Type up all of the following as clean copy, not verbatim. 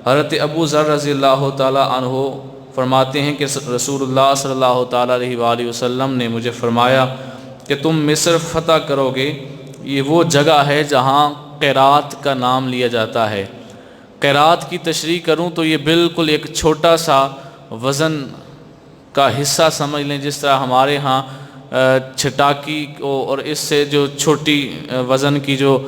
حضرت ابو ذر رضی اللہ تعالیٰ عنہ فرماتے ہیں کہ رسول اللہ صلی اللہ تعالیٰ علیہ وآلہ وسلم نے مجھے فرمایا کہ تم مصر فتح کرو گے، یہ وہ جگہ ہے جہاں قیرات کا نام لیا جاتا ہے۔ قیرات کی تشریح کروں تو یہ بالکل ایک چھوٹا سا وزن کا حصہ سمجھ لیں، جس طرح ہمارے ہاں چھٹاکی اور اس سے جو چھوٹی وزن کی جو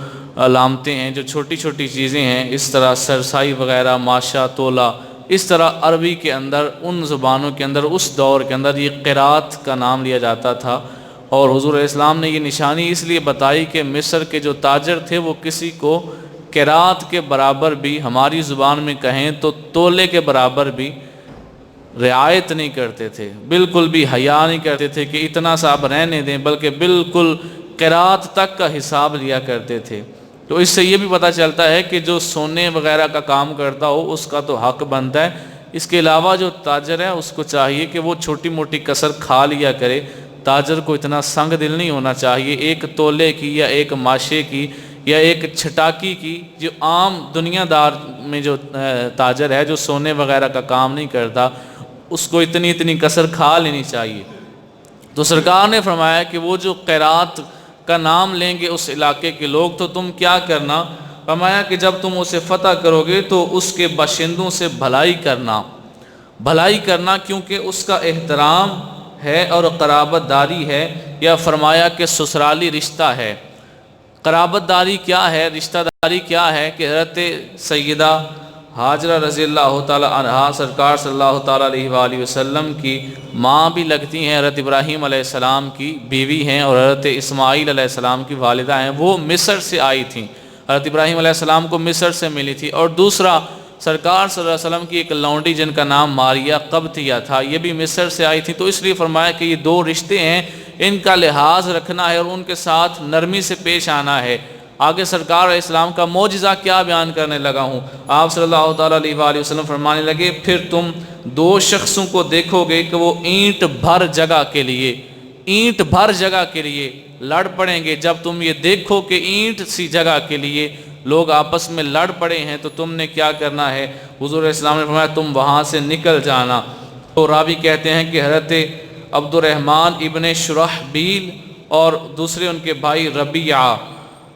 علامتیں ہیں، جو چھوٹی چھوٹی چیزیں ہیں، اس طرح سرسائی وغیرہ، ماشا، تولا، اس طرح عربی کے اندر، ان زبانوں کے اندر، اس دور کے اندر یہ قیرات کا نام لیا جاتا تھا۔ اور حضور علیہ السلام نے یہ نشانی اس لیے بتائی کہ مصر کے جو تاجر تھے وہ کسی کو قیرات کے برابر بھی، ہماری زبان میں کہیں تو تولے کے برابر بھی رعایت نہیں کرتے تھے، بالکل بھی حیا نہیں کرتے تھے کہ اتنا سا آپ رہنے دیں، بلکہ بالکل قیرات تک کا حساب لیا کرتے تھے۔ تو اس سے یہ بھی پتہ چلتا ہے کہ جو سونے وغیرہ کا کام کرتا ہو اس کا تو حق بنتا ہے، اس کے علاوہ جو تاجر ہے اس کو چاہیے کہ وہ چھوٹی موٹی کسر کھا لیا کرے۔ تاجر کو اتنا سنگ دل نہیں ہونا چاہیے ایک تولے کی یا ایک ماشے کی یا ایک چھٹاکی کی، جو عام دنیا دار میں جو تاجر ہے جو سونے وغیرہ کا کام نہیں کرتا، اس کو اتنی کسر کھا لینی چاہیے۔ تو سرکار نے فرمایا کہ وہ جو قیرات کا نام لیں گے اس علاقے کے لوگ تو تم کیا کرنا، فرمایا کہ جب تم اسے فتح کرو گے تو اس کے باشندوں سے بھلائی کرنا کیونکہ اس کا احترام ہے اور قرابت داری ہے، یا فرمایا کہ سسرالی رشتہ ہے۔ قرابت داری کیا ہے، رشتہ داری کیا ہے کہ حضرت سیدہ حاجرہ رضی اللہ تعالی عنہا سرکار صلی اللہ تعالیٰ علیہ وآلہ وسلم کی ماں بھی لگتی ہیں، حضرت ابراہیم علیہ السلام کی بیوی ہیں، اور حضرت اسماعیل علیہ السلام کی والدہ ہیں، وہ مصر سے آئی تھیں، حضرت ابراہیم علیہ السلام کو مصر سے ملی تھی۔ اور دوسرا سرکار صلی اللہ علیہ وسلم کی ایک لونڈی جن کا نام ماریہ قبطیہ تھا، یہ بھی مصر سے آئی تھی۔ تو اس لیے فرمایا کہ یہ دو رشتے ہیں، ان کا لحاظ رکھنا ہے اور ان کے ساتھ نرمی سے پیش آنا ہے۔ آگے سرکار علیہ السلام کا معجزہ کیا بیان کرنے لگا ہوں، آپ صلی اللہ تعالیٰ علیہ وآلہ وسلم فرمانے لگے پھر تم دو شخصوں کو دیکھو گے کہ وہ اینٹ بھر جگہ کے لیے لڑ پڑیں گے۔ جب تم یہ دیکھو کہ اینٹ سی جگہ کے لیے لوگ آپس میں لڑ پڑے ہیں تو تم نے کیا کرنا ہے، حضور علیہ السلام نے فرمایا تم وہاں سے نکل جانا۔ تو راوی کہتے ہیں کہ حضرت عبد الرحمن ابن شرحبیل اور دوسرے ان کے بھائی ربیعہ،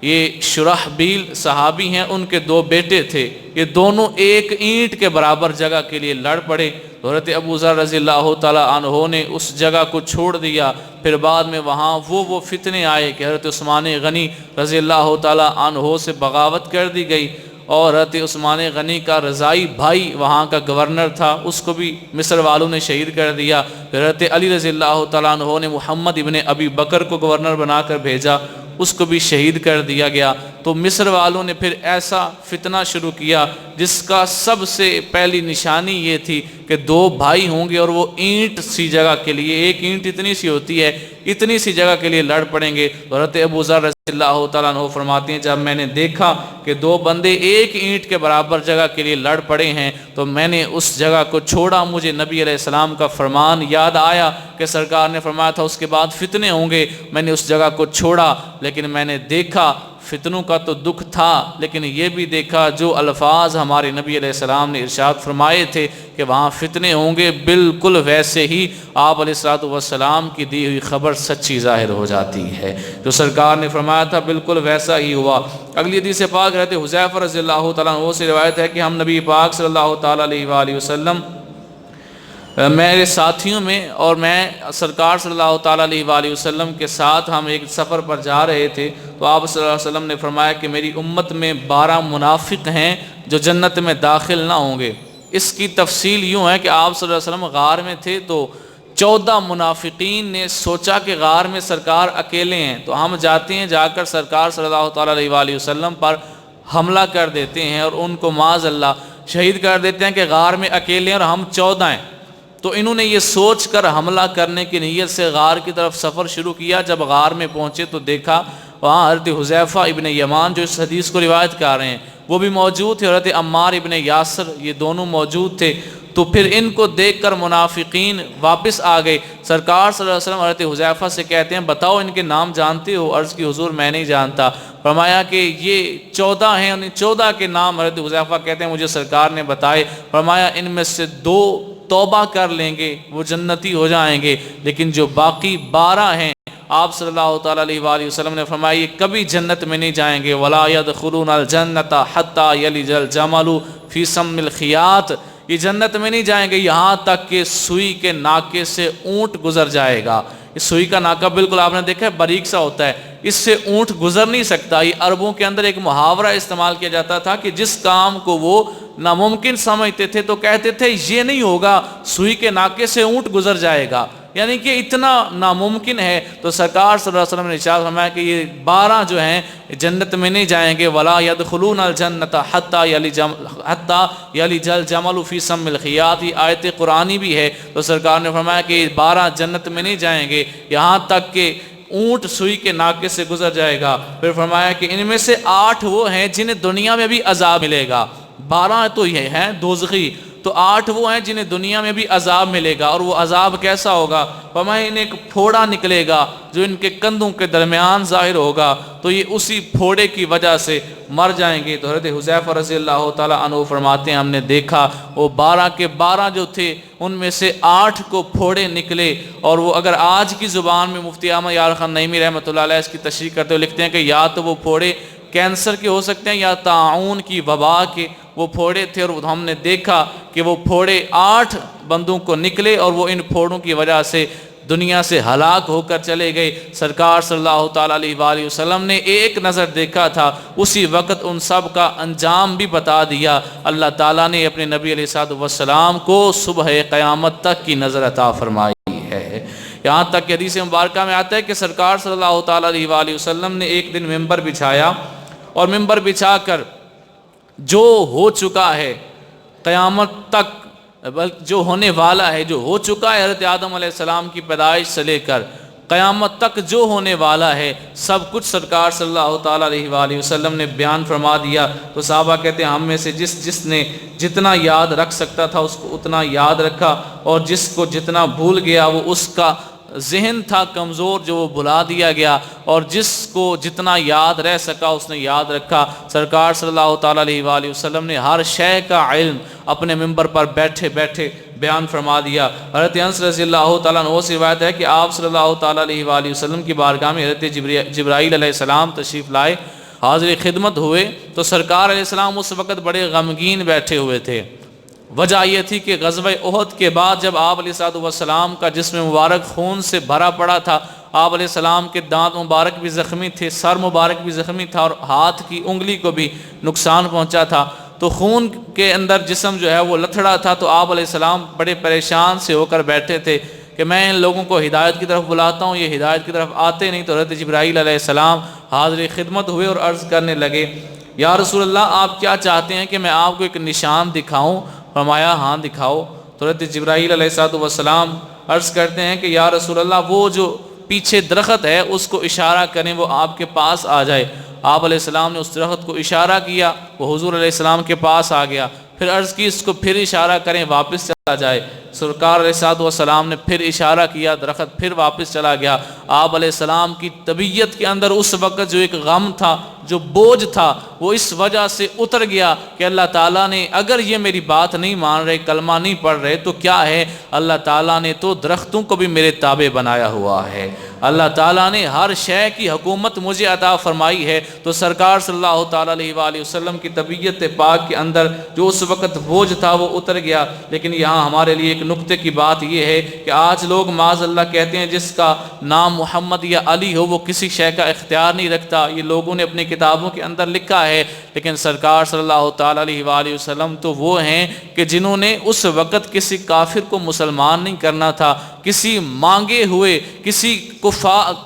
یہ شرحبیل صحابی ہیں، ان کے دو بیٹے تھے، یہ دونوں ایک اینٹ کے برابر جگہ کے لیے لڑ پڑے۔ حضرت ابو ذر رضی اللہ تعالیٰ عنہ نے اس جگہ کو چھوڑ دیا، پھر بعد میں وہاں وہ فتنے آئے کہ حضرت عثمان غنی رضی اللہ تعالیٰ عنہ سے بغاوت کر دی گئی، اور حضرت عثمان غنی کا رضائی بھائی وہاں کا گورنر تھا، اس کو بھی مصر والوں نے شہید کر دیا۔ حضرت علی رضی اللہ تعالیٰ عنہ نے محمد ابن ابی بکر کو گورنر بنا کر بھیجا، اس کو بھی شہید کر دیا گیا۔ تو مصر والوں نے پھر ایسا فتنہ شروع کیا جس کا سب سے پہلی نشانی یہ تھی کہ دو بھائی ہوں گے اور وہ اینٹ سی جگہ کے لیے، ایک اینٹ اتنی سی ہوتی ہے، اتنی سی جگہ کے لیے لڑ پڑیں گے۔ حضرت ابو ذر رضی اللہ تعالیٰ عنہ فرماتے ہیں جب میں نے دیکھا کہ دو بندے ایک اینٹ کے برابر جگہ کے لیے لڑ پڑے ہیں تو میں نے اس جگہ کو چھوڑا۔ مجھے نبی علیہ السلام کا فرمان یاد آیا کہ سرکار نے فرمایا تھا اس کے بعد فتنے ہوں گے، میں نے اس جگہ کو چھوڑا، لیکن میں نے دیکھا فتنوں کا تو دکھ تھا، لیکن یہ بھی دیکھا جو الفاظ ہمارے نبی علیہ السلام نے ارشاد فرمائے تھے کہ وہاں فتنے ہوں گے، بالکل ویسے ہی آپ علیہ السلام کی دی ہوئی خبر سچی ظاہر ہو جاتی ہے۔ جو سرکار نے فرمایا تھا بالکل ویسا ہی ہوا۔ اگلی حدیث پاک حضرت حذیفہ رضی اللہ تعالیٰ عنہ سے روایت ہے کہ ہم نبی پاک صلی اللہ تعالیٰ علیہ وآلہ وسلم میرے ساتھیوں میں اور میں سرکار صلی اللہ تعالیٰ علیہ وآلہ وسلم کے ساتھ ہم ایک سفر پر جا رہے تھے، تو آپ صلی اللہ علیہ وسلم نے فرمایا کہ میری امت میں 12 منافق ہیں جو جنت میں داخل نہ ہوں گے۔ اس کی تفصیل یوں ہے کہ آپ صلی اللہ علیہ وسلم غار میں تھے تو 14 منافقین نے سوچا کہ غار میں سرکار اکیلے ہیں، تو ہم جاتے ہیں، جا کر سرکار صلی اللہ تعالیٰ علیہ وآلہ وسلم پر حملہ کر دیتے ہیں اور ان کو معاذ اللہ شہید کر دیتے ہیں کہ غار میں اکیلے ہیں اور ہم 14 ہیں۔ تو انہوں نے یہ سوچ کر حملہ کرنے کی نیت سے غار کی طرف سفر شروع کیا۔ جب غار میں پہنچے تو دیکھا وہاں حضرت حذیفہ ابن یمان جو اس حدیث کو روایت کر رہے ہیں وہ بھی موجود تھے، حضرت عمار ابن یاسر، یہ دونوں موجود تھے۔ تو پھر ان کو دیکھ کر منافقین واپس آ گئے۔ سرکار صلی اللہ علیہ وسلم حضرت حذیفہ سے کہتے ہیں بتاؤ ان کے نام جانتے ہو؟ عرض کی حضور میں نہیں جانتا۔ فرمایا کہ یہ 14 ہیں، ان 14 کے نام حضرت حذیفہ کہتے ہیں مجھے سرکار نے بتائے، فرمایا ان میں سے 2 توبہ کر لیں گے وہ جنتی ہو جائیں گے، لیکن جو باقی 12 ہیں آپ صلی اللہ تعالیٰ علیہ وآلہ وسلم نے فرمایا یہ کبھی جنت میں نہیں جائیں گے، وَلَا يَدْخُلُونَ الْجَنَّةَ حَتَّى يَلِجَ الْجَمَلُ فِي سَمِّ الْخِيَاطِ، یہ جنت میں نہیں جائیں گے یہاں تک کہ سوئی کے ناکے سے اونٹ گزر جائے گا۔ اس سوئی کا ناکہ بالکل آپ نے دیکھا ہے باریک سا ہوتا ہے، اس سے اونٹ گزر نہیں سکتا۔ یہ عربوں کے اندر ایک محاورہ استعمال کیا جاتا تھا کہ جس کام کو وہ ناممکن سمجھتے تھے تو کہتے تھے یہ نہیں ہوگا، سوئی کے ناکے سے اونٹ گزر جائے گا، یعنی کہ اتنا ناممکن ہے۔ تو سرکار صلی اللہ علیہ وسلم نے ارشاد فرمایا کہ یہ 12 جو ہیں جنت میں نہیں جائیں گے، وَلَا يَدْخُلُونَ الْجَنَّةَ حَتَّى يَلِجَ الْجَمَلُ فِي سَمِّ الْخِيَاطِ، یہ آیت قرآنی بھی ہے۔ تو سرکار نے فرمایا کہ یہ 12 جنت میں نہیں جائیں گے یہاں تک کہ اونٹ سوئی کے ناکے سے گزر جائے گا۔ پھر فرمایا کہ ان میں سے 8 وہ ہیں جنہیں دنیا میں بھی عذاب ملے گا، 12 تو یہ ہیں دوزخی، تو 8 وہ ہیں جنہیں دنیا میں بھی عذاب ملے گا، اور وہ عذاب کیسا ہوگا؟ فرمایا انہیں ایک پھوڑا نکلے گا جو ان کے کندھوں کے درمیان ظاہر ہوگا، تو یہ اسی پھوڑے کی وجہ سے مر جائیں گے۔ تو حضرت حذیفہ رضی اللہ تعالیٰ عنہ فرماتے ہیں ہم نے دیکھا وہ 12 کے 12 جو تھے ان میں سے 8 کو پھوڑے نکلے، اور وہ اگر آج کی زبان میں مفتی احمد یار خان نعیمی رحمۃ اللہ علیہ اس کی تشریح کرتے ہوئے لکھتے ہیں کہ یا تو وہ پھوڑے کینسر کے ہو سکتے ہیں یا طاعون کی وبا کے وہ پھوڑے تھے، اور ہم نے دیکھا کہ وہ پھوڑے 8 بندوں کو نکلے اور وہ ان پھوڑوں کی وجہ سے دنیا سے ہلاک ہو کر چلے گئے۔ سرکار صلی اللہ تعالیٰ علیہ وآلہ وسلم نے ایک نظر دیکھا تھا، اسی وقت ان سب کا انجام بھی بتا دیا۔ اللہ تعالیٰ نے اپنے نبی علیہ الصلوۃ والسلام کو صبح قیامت تک کی نظر عطا فرمائی ہے۔ یہاں تک کہ حدیث مبارکہ میں آتا ہے کہ سرکار صلی اللہ تعالیٰ علیہ وآلہ وسلم نے ایک دن ممبر بچھایا، اور ممبر بچھا کر جو ہو چکا ہے قیامت تک، جو ہونے والا ہے، جو ہو چکا ہے حضرت آدم علیہ السلام کی پیدائش سے لے کر قیامت تک جو ہونے والا ہے سب کچھ سرکار صلی اللہ تعالیٰ علیہ وآلہ وسلم نے بیان فرما دیا۔ تو صحابہ کہتے ہیں ہم میں سے جس نے جتنا یاد رکھ سکتا تھا اس کو اتنا یاد رکھا، اور جس کو جتنا بھول گیا وہ اس کا ذہن تھا کمزور جو وہ بھلا دیا گیا، اور جس کو جتنا یاد رہ سکا اس نے یاد رکھا۔ سرکار صلی اللہ تعالیٰ علیہ وآلہ وسلم نے ہر شے کا علم اپنے ممبر پر بیٹھے بیٹھے بیان فرما دیا۔ حضرت انس رضی اللہ تعالیٰ عنہ سے روایت ہے کہ آپ صلی اللہ تعالیٰ علیہ وآلہ وسلم کی بارگاہ میں حضرت جبرائیل علیہ السلام تشریف لائے، حاضر خدمت ہوئے، تو سرکار علیہ السلام اس وقت بڑے غمگین بیٹھے ہوئے تھے۔ وجہ یہ تھی کہ غزوہ احد کے بعد جب آپ علیہ السلام کا جسم مبارک خون سے بھرا پڑا تھا، آپ علیہ السلام کے دانت مبارک بھی زخمی تھے، سر مبارک بھی زخمی تھا، اور ہاتھ کی انگلی کو بھی نقصان پہنچا تھا، تو خون کے اندر جسم جو ہے وہ لتھڑا تھا۔ تو آپ علیہ السلام بڑے پریشان سے ہو کر بیٹھے تھے کہ میں ان لوگوں کو ہدایت کی طرف بلاتا ہوں، یہ ہدایت کی طرف آتے نہیں۔ تو حضرت جبرائیل علیہ السلام حاضر خدمت ہوئے اور عرض کرنے لگے یا رسول اللہ آپ کیا چاہتے ہیں کہ میں آپ کو ایک نشان دکھاؤں؟ فرمایا ہاں دکھاؤ۔ تو حضرت جبرائیل علیہ السلام عرض کرتے ہیں کہ یا رسول اللہ وہ جو پیچھے درخت ہے اس کو اشارہ کریں وہ آپ کے پاس آ جائے۔ آپ علیہ السلام نے اس درخت کو اشارہ کیا، وہ حضور علیہ السلام کے پاس آ گیا، پھر عرض کی اس کو پھر اشارہ کریں واپس چلا جائے۔ سرکار علیہ السلام نے پھر اشارہ کیا، درخت پھر واپس چلا گیا۔ آپ علیہ السلام کی طبیعت کے اندر اس وقت جو ایک غم تھا، جو بوجھ تھا، وہ اس وجہ سے اتر گیا کہ اللہ تعالیٰ نے اگر یہ میری بات نہیں مان رہے، کلمہ نہیں پڑھ رہے تو کیا ہے، اللہ تعالیٰ نے تو درختوں کو بھی میرے تابع بنایا ہوا ہے، اللہ تعالیٰ نے ہر شے کی حکومت مجھے عطا فرمائی ہے۔ تو سرکار صلی اللہ تعالیٰ علیہ وآلہ وسلم کی طبیعت پاک کے اندر جو اس وقت بوجھ تھا وہ اتر گیا۔ لیکن یہاں ہمارے لیے ایک نقطے کی بات یہ ہے کہ آج لوگ معاذ اللہ کہتے ہیں جس کا نام محمد یا علی ہو وہ کسی شے کا اختیار نہیں رکھتا، یہ لوگوں نے اپنی کتابوں کے اندر لکھا ہے، لیکن سرکار صلی اللہ تعالیٰ علیہ وآلہ وسلم تو وہ ہیں کہ جنہوں نے اس وقت کسی کافر کو مسلمان نہیں کرنا تھا، کسی مانگے ہوئے کسی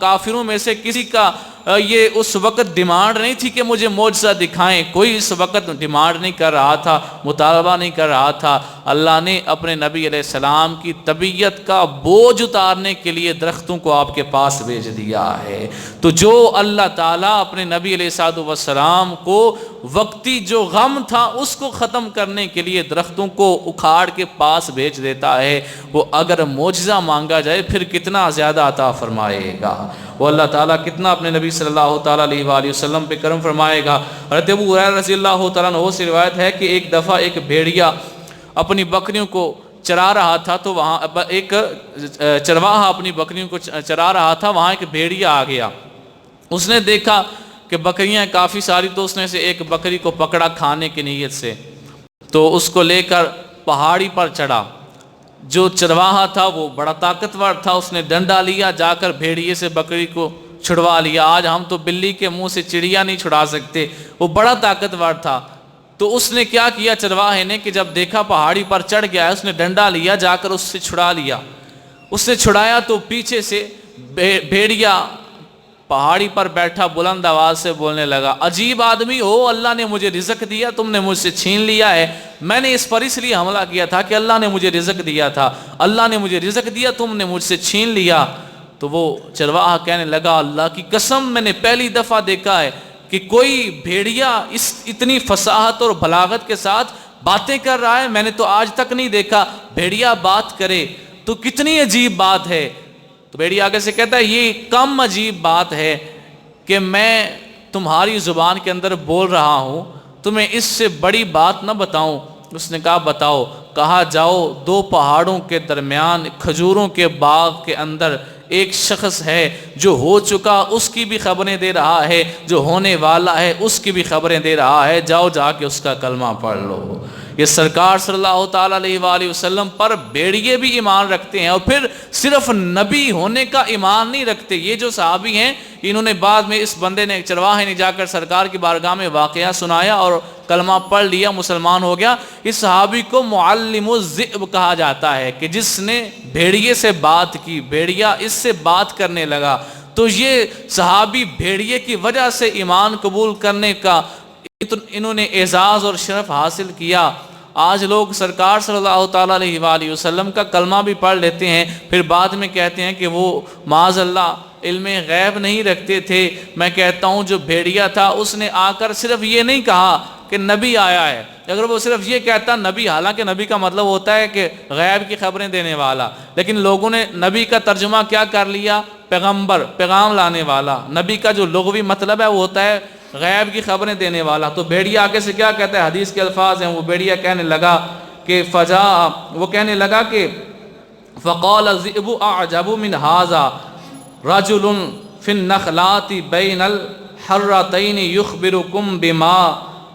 کافروں میں سے کسی کا یہ اس وقت ڈیمانڈ نہیں تھی کہ مجھے معجزہ دکھائیں، کوئی اس وقت ڈیمانڈ نہیں کر رہا تھا، مطالبہ نہیں کر رہا تھا۔ اللہ نے اپنے نبی علیہ السلام کی طبیعت کا بوجھ اتارنے کے لیے درختوں کو آپ کے پاس بھیج دیا ہے۔ تو جو اللہ تعالیٰ اپنے نبی علیہ السلام کو وقتی جو غم تھا اس کو ختم کرنے کے لیے درختوں کو اکھاڑ کے پاس بھیج دیتا ہے، وہ اگر معجزہ مانگا جائے پھر کتنا زیادہ عطا فرمائے گا۔ وہ اللہ تعالیٰ کتنا اپنے نبی صلی اللہ تعالیٰ علیہ وآلہ وسلم پہ کرم فرمائے گا۔ حضرت ابو ہریرہ رضی اللہ تعالیٰ عنہ سے روایت ہے کہ ایک دفعہ ایک بھیڑیا اپنی بکریوں کو چرا رہا تھا، تو وہاں ایک چرواہا اپنی بکریوں کو چرا رہا تھا، وہاں ایک بھیڑیا آ گیا۔ اس نے دیکھا کہ بکریاں کافی ساری، تو اس نے سے ایک بکری کو پکڑا کھانے کی نیت سے، تو اس کو لے کر پہاڑی پر چڑھا۔ جو چرواہا تھا وہ بڑا طاقتور تھا، اس نے ڈنڈا لیا، جا کر بھیڑیے سے بکری کو چھڑوا لیا۔ آج ہم تو بلی کے منہ سے چڑیا نہیں چھڑا سکتے، وہ بڑا طاقتور تھا۔ تو اس نے کیا کیا چرواہے نے کہ جب دیکھا پہاڑی پر چڑھ گیا ہے، اس نے ڈنڈا لیا، جا کر اس سے چھڑا لیا۔ اس نے چھڑایا تو پیچھے سے بھیڑیا پہاڑی پر بیٹھا بلند آواز سے بولنے لگا، عجیب آدمی ہو، اللہ نے مجھے رزق دیا، تم نے مجھ سے چھین لیا ہے۔ میں نے اس پر اس لیے حملہ کیا تھا کہ اللہ نے مجھے رزق دیا تھا، اللہ نے مجھے رزق دیا، تم نے مجھ سے چھین لیا۔ تو وہ چرواہا کہنے لگا، اللہ کی قسم میں نے پہلی دفعہ دیکھا ہے کہ کوئی بھیڑیا اس اتنی فصاحت اور بلاغت کے ساتھ باتیں کر رہا ہے، میں نے تو آج تک نہیں دیکھا بھیڑیا بات کرے، تو کتنی عجیب بات ہے۔ تو بھیڑیا آگے سے کہتا ہے، یہ کم عجیب بات ہے کہ میں تمہاری زبان کے اندر بول رہا ہوں، تمہیں اس سے بڑی بات نہ بتاؤں؟ اس نے کہا بتاؤ۔ کہا جاؤ، دو پہاڑوں کے درمیان کھجوروں کے باغ کے اندر ایک شخص ہے، جو ہو چکا اس کی بھی خبریں دے رہا ہے، جو ہونے والا ہے اس کی بھی خبریں دے رہا ہے، جاؤ جا کے اس کا کلمہ پڑھ لو۔ یہ سرکار صلی اللہ تعالیٰ علیہ وآلہ وسلم پر بھیڑیے بھی ایمان رکھتے ہیں، اور پھر صرف نبی ہونے کا ایمان نہیں رکھتے۔ یہ جو صحابی ہیں، انہوں نے بعد میں اس بندے نے چرواہے نے جا کر سرکار کی بارگاہ میں واقعہ سنایا اور کلمہ پڑھ لیا، مسلمان ہو گیا۔ اس صحابی کو معلم الذئب کہا جاتا ہے کہ جس نے بھیڑیے سے بات کی، بھیڑیا اس سے بات کرنے لگا، تو یہ صحابی بھیڑیے کی وجہ سے ایمان قبول کرنے کا انہوں نے اعزاز اور شرف حاصل کیا۔ آج لوگ سرکار صلی اللہ تعالیٰ علیہ وآلہ وسلم کا کلمہ بھی پڑھ لیتے ہیں، پھر بعد میں کہتے ہیں کہ وہ معاذ اللہ علم غیب نہیں رکھتے تھے۔ میں کہتا ہوں جو بھیڑیا تھا اس نے آ کر صرف یہ نہیں کہا کہ نبی آیا ہے، اگر وہ صرف یہ کہتا نبی، حالانکہ نبی کا مطلب ہوتا ہے کہ غیب کی خبریں دینے والا، لیکن لوگوں نے نبی کا ترجمہ کیا کر لیا؟ پیغمبر، پیغام لانے والا۔ نبی کا جو لغوی مطلب ہے وہ ہوتا ہے غیب کی خبریں دینے والا۔ تو بھیڑیا آگے سے کیا کہتا ہے؟ حدیث کے الفاظ ہیں، وہ بھیڑیا کہنے لگا کہ وہ کہنے لگا کہ فقال الذئب اعجب من هذا رجل في النخلات بين الحرتين يخبركم بما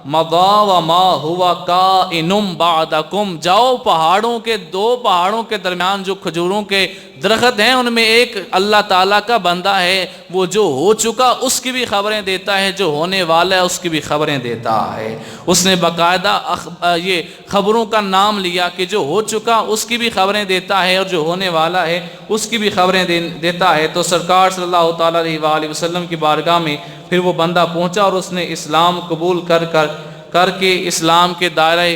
مضى وما هو كائن بعدكم۔ جاؤ پہاڑوں کے، دو پہاڑوں کے درمیان جو کھجوروں کے درخت ہیں، ان میں ایک اللہ تعالیٰ کا بندہ ہے، وہ جو ہو چکا اس کی بھی خبریں دیتا ہے، جو ہونے والا ہے اس کی بھی خبریں دیتا ہے۔ اس نے باقاعدہ یہ خبروں کا نام لیا کہ جو ہو چکا اس کی بھی خبریں دیتا ہے، اور جو ہونے والا ہے اس کی بھی خبریں دیتا ہے۔ تو سرکار صلی اللہ تعالیٰ علیہ وآلہ وسلم کی بارگاہ میں پھر وہ بندہ پہنچا، اور اس نے اسلام قبول کر کے اسلام کے دائرہ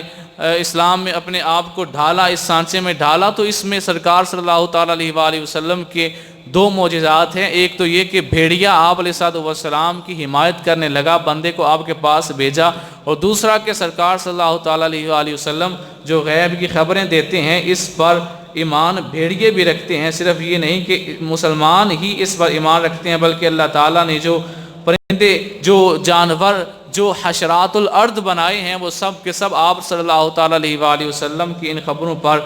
اسلام میں اپنے آپ کو ڈھالا، اس سانچے میں ڈھالا۔ تو اس میں سرکار صلی اللہ تعالیٰ علیہ وآلہ وسلم کے دو معجزات ہیں۔ ایک تو یہ کہ بھیڑیا آپ علیہ السلام کی حمایت کرنے لگا، بندے کو آپ کے پاس بھیجا، اور دوسرا کہ سرکار صلی اللہ تعالیٰ علیہ وآلہ وسلم جو غیب کی خبریں دیتے ہیں، اس پر ایمان بھیڑیے بھی رکھتے ہیں۔ صرف یہ نہیں کہ مسلمان ہی اس پر ایمان رکھتے ہیں، بلکہ اللہ تعالیٰ نے جو پرندے، جو جانور، جو حشرات الارض بنائے ہیں، وہ سب کے سب آپ صلی اللہ تعالیٰ علیہ وآلہ وسلم کی ان خبروں پر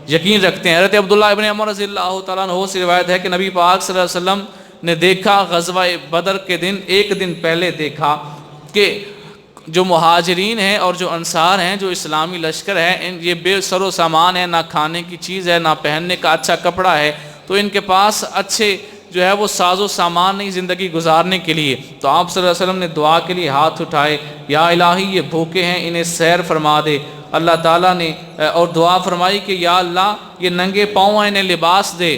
یقین رکھتے ہیں۔ حضرت عبداللہ ابن عمر رضی اللہ تعالیٰ عنہ سے روایت ہے کہ نبی پاک صلی اللہ علیہ وسلم نے دیکھا غزوہ بدر کے دن، ایک دن پہلے دیکھا کہ جو مہاجرین ہیں اور جو انصار ہیں، جو اسلامی لشکر ہے، یہ بے سر و سامان ہے، نہ کھانے کی چیز ہے، نہ پہننے کا اچھا کپڑا ہے، تو ان کے پاس اچھے جو ہے وہ ساز و سامان نہیں زندگی گزارنے کے لیے۔ تو آپ صلی اللہ علیہ وسلم نے دعا کے لیے ہاتھ اٹھائے، یا الہی یہ بھوکے ہیں، انہیں سیر فرما دے۔ اللہ تعالیٰ نے اور دعا فرمائی کہ یا اللہ یہ ننگے پاؤں ہیں، انہیں لباس دے،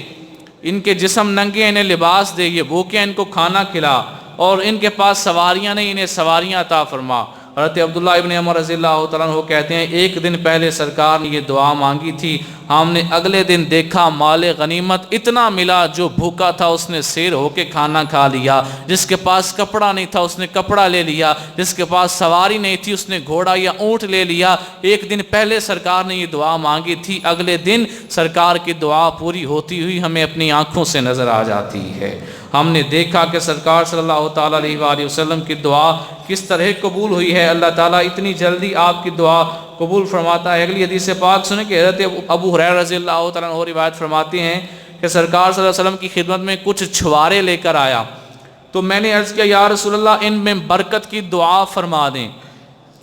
ان کے جسم ننگے ہیں، انہیں لباس دے، یہ بھوکے ہیں، ان کو کھانا کھلا، اور ان کے پاس سواریاں نہیں، انہیں سواریاں عطا فرما۔ حضرت عبداللہ ابن عمر رضی اللہ تعالیٰ عنہ کہتے ہیں ایک دن پہلے سرکار نے یہ دعا مانگی تھی، ہم نے اگلے دن دیکھا مال غنیمت اتنا ملا، جو بھوکا تھا اس نے سیر ہو کے کھانا کھا لیا، جس کے پاس کپڑا نہیں تھا اس نے کپڑا لے لیا، جس کے پاس سواری نہیں تھی اس نے گھوڑا یا اونٹ لے لیا۔ ایک دن پہلے سرکار نے یہ دعا مانگی تھی، اگلے دن سرکار کی دعا پوری ہوتی ہوئی ہمیں اپنی آنکھوں سے نظر آ جاتی ہے۔ ہم نے دیکھا کہ سرکار صلی اللہ تعالیٰ علیہ وآلہ وسلم کی دعا کس طرح قبول ہوئی ہے، اللہ تعالیٰ اتنی جلدی آپ کی دعا قبول فرماتا ہے۔ اگلی حدیث پاک سنیں کہ حضرت ابو ہریرہ رضی اللہ تعالیٰ عنہ روایت فرماتے ہیں کہ سرکار صلی اللہ علیہ وسلم کی خدمت میں کچھ چھوارے لے کر آیا، تو میں نے عرض کیا یا رسول اللہ ان میں برکت کی دعا فرما دیں۔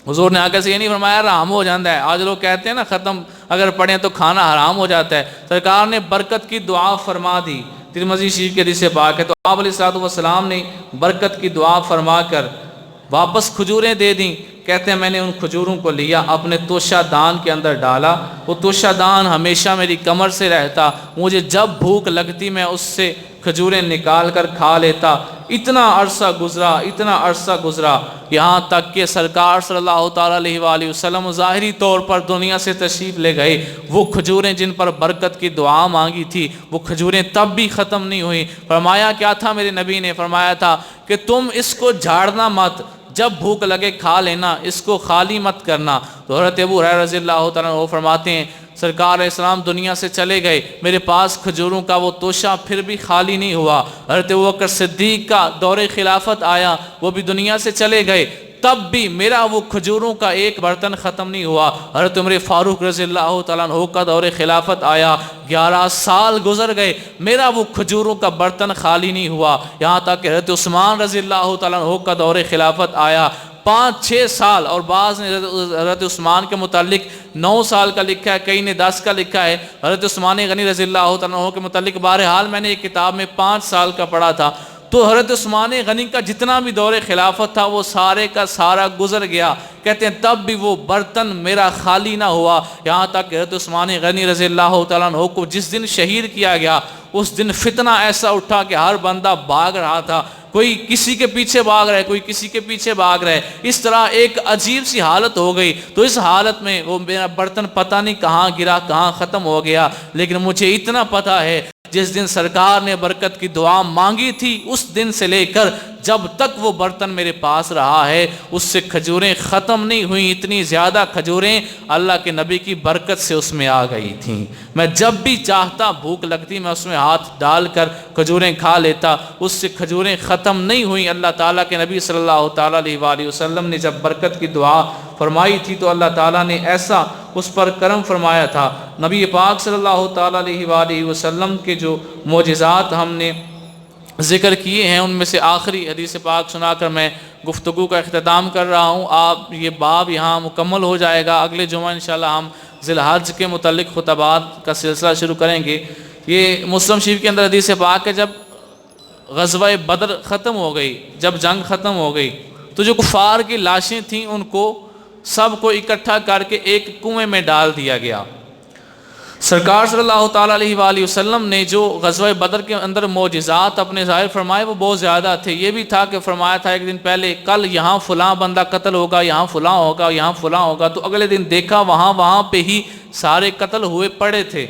حضور نے آگے سے یہ نہیں فرمایا حرام ہو جاتا ہے، آج لوگ کہتے ہیں نا ختم اگر پڑھیں تو کھانا حرام ہو جاتا ہے، سرکار نے برکت کی دعا فرما دی۔ ترمذی شریف کے حدیث پاک ہے، تو آپ علیہ الصلوۃ والسلام نے برکت کی دعا فرما کر واپس کھجوریں دے دیں۔ کہتے ہیں میں نے ان کھجوروں کو لیا، اپنے توشہ دان کے اندر ڈالا، وہ توشہ دان ہمیشہ میری کمر سے رہتا، مجھے جب بھوک لگتی میں اس سے کھجوریں نکال کر کھا لیتا۔ اتنا عرصہ گزرا یہاں تک کہ سرکار صلی اللہ تعالیٰ علیہ وآلہ وسلم ظاہری طور پر دنیا سے تشریف لے گئے، وہ کھجوریں جن پر برکت کی دعا مانگی تھی وہ کھجوریں تب بھی ختم نہیں ہوئی۔ فرمایا کیا تھا میرے نبی نے؟ فرمایا تھا کہ تم اس کو جھاڑنا مت، جب بھوک لگے کھا لینا، اس کو خالی مت کرنا۔ تو حضرت ابو ہریرہ رضی اللہ تعالیٰ عنہ فرماتے ہیں سرکار علیہ السلام دنیا سے چلے گئے، میرے پاس کھجوروں کا وہ توشہ پھر بھی خالی نہیں ہوا۔ حضرت ابوبکر صدیق کا دور خلافت آیا، وہ بھی دنیا سے چلے گئے، تب بھی میرا وہ کھجوروں کا ایک برتن ختم نہیں ہوا۔ حضرت عمر فاروق رضی اللہ تعالیٰ عنہ کا دور خلافت آیا، 11 سال گزر گئے، میرا وہ کھجوروں کا برتن خالی نہیں ہوا۔ یہاں تک کہ حضرت عثمان رضی اللہ تعالیٰ عنہ کا دور خلافت آیا، 5-6 سال، اور بعض نے حضرت عثمان کے متعلق 9 سال کا لکھا ہے، کئی نے 10 کا لکھا ہے۔ حضرت عثمان غنی رضی اللہ تعالیٰ عنہ کے متعلق بہرحال میں نے ایک کتاب میں 5 سال کا پڑھا تھا۔ تو حضرت عثمان غنی کا جتنا بھی دور خلافت تھا وہ سارے کا سارا گزر گیا، کہتے ہیں تب بھی وہ برتن میرا خالی نہ ہوا۔ یہاں تک کہ حضرت عثمان غنی رضی اللہ تعالیٰ عنہ کو جس دن شہید کیا گیا اس دن فتنہ ایسا اٹھا کہ ہر بندہ بھاگ رہا تھا، کوئی کسی کے پیچھے بھاگ رہا ہے، کوئی کسی کے پیچھے بھاگ رہا ہے، اس طرح ایک عجیب سی حالت ہو گئی۔ تو اس حالت میں وہ میرا برتن پتہ نہیں کہاں گرا، کہاں ختم ہو گیا، لیکن مجھے اتنا پتہ ہے جس دن سرکار نے برکت کی دعا مانگی تھی اس دن سے لے کر جب تک وہ برتن میرے پاس رہا ہے اس سے کھجوریں ختم نہیں ہوئیں۔ اتنی زیادہ کھجوریں اللہ کے نبی کی برکت سے اس میں آ گئی تھیں، میں جب بھی چاہتا بھوک لگتی میں اس میں ہاتھ ڈال کر کھجوریں کھا لیتا، اس سے کھجوریں ختم نہیں ہوئیں۔ اللہ تعالیٰ کے نبی صلی اللہ تعالیٰ علیہ وآلہ وسلم نے جب برکت کی دعا فرمائی تھی تو اللہ تعالیٰ نے ایسا اس پر کرم فرمایا تھا۔ نبی پاک صلی اللہ تعالیٰ علیہ وآلہ وسلم کے جو معجزات ہم نے ذکر کیے ہیں ان میں سے آخری حدیث پاک سنا کر میں گفتگو کا اختتام کر رہا ہوں۔ آپ یہ باب یہاں مکمل ہو جائے گا، اگلے جمعہ انشاءاللہ ہم ذی الحج کے متعلق خطبات کا سلسلہ شروع کریں گے۔ یہ مسلم شریف کے اندر حدیث پاک ہے جب غزوہ بدر ختم ہو گئی، جب جنگ ختم ہو گئی تو جو کفار کی لاشیں تھیں ان کو سب کو اکٹھا کر کے ایک کنویں میں ڈال دیا گیا۔ سرکار صلی اللہ تعالیٰ علیہ وآلہ وسلم نے جو غزوہ بدر کے اندر معجزات اپنے ظاہر فرمائے وہ بہت زیادہ تھے۔ یہ بھی تھا کہ فرمایا تھا ایک دن پہلے کل یہاں فلاں بندہ قتل ہوگا، یہاں فلاں ہوگا، یہاں فلاں ہوگا، تو اگلے دن دیکھا وہاں پہ ہی سارے قتل ہوئے پڑے تھے۔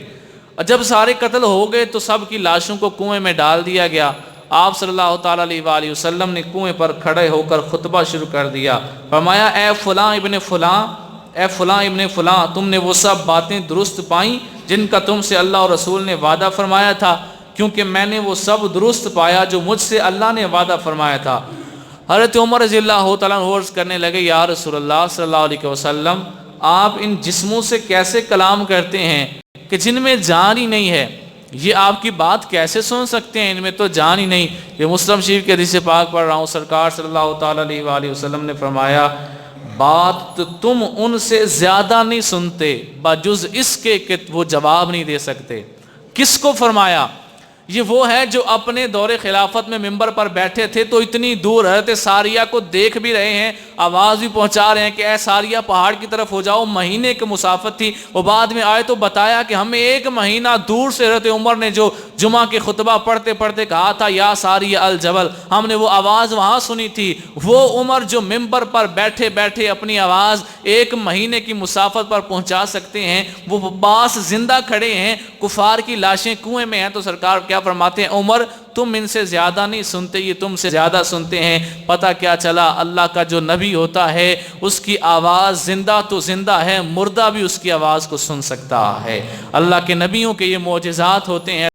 جب سارے قتل ہو گئے تو سب کی لاشوں کو کنویں میں ڈال دیا گیا۔ آپ صلی اللہ تعالیٰ علیہ وآلہ وسلم نے کنویں پر کھڑے ہو کر خطبہ شروع کر دیا۔ فرمایا اے فلاں ابن فلاں، اے فلاں ابن فلاں، تم نے وہ سب باتیں درست پائیں جن کا تم سے اللہ اور رسول نے وعدہ فرمایا تھا، کیونکہ میں نے وہ سب درست پایا جو مجھ سے اللہ نے وعدہ فرمایا تھا۔ حضرت عمر رضی اللہ تعالیٰ عنہ عرض کرنے لگے یا رسول اللہ صلی اللہ علیہ وسلم، آپ ان جسموں سے کیسے کلام کرتے ہیں کہ جن میں جان ہی نہیں ہے؟ یہ آپ کی بات کیسے سن سکتے ہیں؟ ان میں تو جان ہی نہیں۔ یہ مسلم شریف کے حدیث پاک پڑھ رہا ہوں، سرکار صلی اللہ تعالیٰ علیہ وآلہ وسلم نے فرمایا بات تو تم ان سے زیادہ نہیں سنتے بجز اس کے کہ وہ جواب نہیں دے سکتے۔ کس کو فرمایا؟ یہ وہ ہے جو اپنے دور خلافت میں ممبر پر بیٹھے تھے تو اتنی دور حضرت ساریہ کو دیکھ بھی رہے ہیں، آواز بھی پہنچا رہے ہیں کہ اے ساریہ پہاڑ کی طرف ہو جاؤ، مہینے کی مسافت تھی۔ وہ بعد میں آئے تو بتایا کہ ہمیں 1 مہینہ دور سے حضرت عمر نے جو جمعہ کے خطبہ پڑھتے پڑھتے کہا تھا یا ساریہ الجبل، ہم نے وہ آواز وہاں سنی تھی۔ وہ عمر جو ممبر پر بیٹھے بیٹھے اپنی آواز 1 مہینے کی مسافت پر پہنچا سکتے ہیں، وہ باس زندہ کھڑے ہیں، کفار کی لاشیں کنویں میں ہیں۔ تو سرکار کیا فرماتے ہیں؟ عمر تم ان سے زیادہ نہیں سنتے، یہ تم سے زیادہ سنتے ہیں۔ پتہ کیا چلا؟ اللہ کا جو نبی ہوتا ہے اس کی آواز زندہ تو زندہ ہے، مردہ بھی اس کی آواز کو سن سکتا ہے۔ اللہ کے نبیوں کے یہ معجزات ہوتے ہیں۔